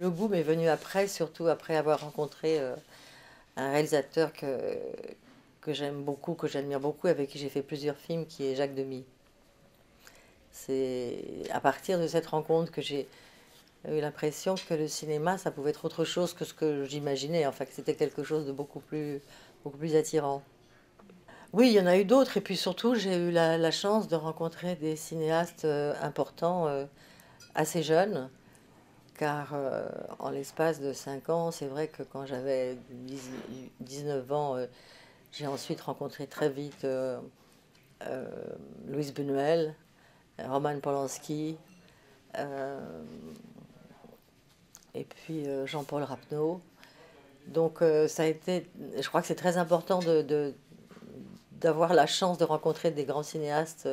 Le goût m'est venu après, surtout après avoir rencontré un réalisateur que j'aime beaucoup, que j'admire beaucoup, avec qui j'ai fait plusieurs films, qui est Jacques Demy. C'est à partir de cette rencontre que j'ai eu l'impression que le cinéma, ça pouvait être autre chose que ce que j'imaginais, enfin que c'était quelque chose de beaucoup plus attirant. Oui, il y en a eu d'autres, et puis surtout, j'ai eu la chance de rencontrer des cinéastes importants assez jeunes, car en l'espace de 5 ans, c'est vrai que quand j'avais 19 ans, j'ai ensuite rencontré très vite euh, Louise Buñuel, Roman Polanski, euh, et puis Jean-Paul Rapneau. Donc ça a été, je crois que c'est très important d'avoir la chance de rencontrer des grands cinéastes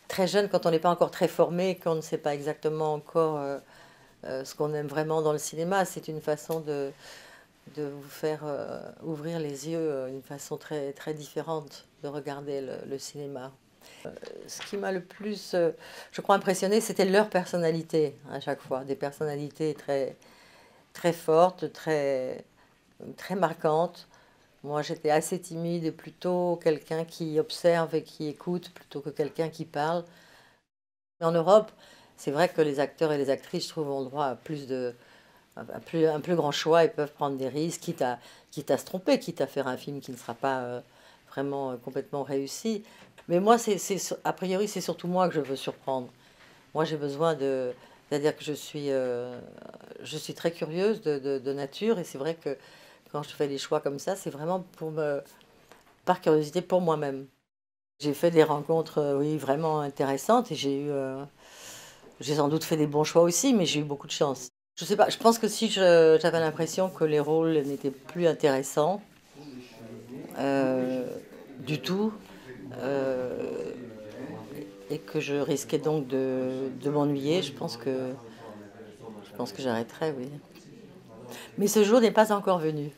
très jeunes quand on n'est pas encore très formé, qu'on ne sait pas exactement encore ce qu'on aime vraiment dans le cinéma. C'est une façon de vous faire ouvrir les yeux, une façon très, très différente de regarder le cinéma. Ce qui m'a le plus, je crois, impressionné, c'était leur personnalité à chaque fois. Des personnalités très, très fortes, très, très marquantes. Moi, j'étais assez timide et plutôt quelqu'un qui observe et qui écoute plutôt que quelqu'un qui parle. En Europe, c'est vrai que les acteurs et les actrices, je trouve, ont le droit à un plus grand choix. Ils peuvent prendre des risques, quitte à se tromper, quitte à faire un film qui ne sera pas vraiment complètement réussi. Mais moi, a priori, c'est surtout moi que je veux surprendre. Moi, j'ai besoin de... C'est-à-dire que je suis très curieuse de nature, et c'est vrai que quand je fais des choix comme ça, c'est vraiment par curiosité pour moi-même. J'ai fait des rencontres, oui, vraiment intéressantes, et j'ai sans doute fait des bons choix aussi, mais j'ai eu beaucoup de chance. Je sais pas, je pense que si j'avais l'impression que les rôles n'étaient plus intéressants euh, du tout, euh, et que je risquais donc de m'ennuyer, je pense que j'arrêterais, oui. Mais ce jour n'est pas encore venu.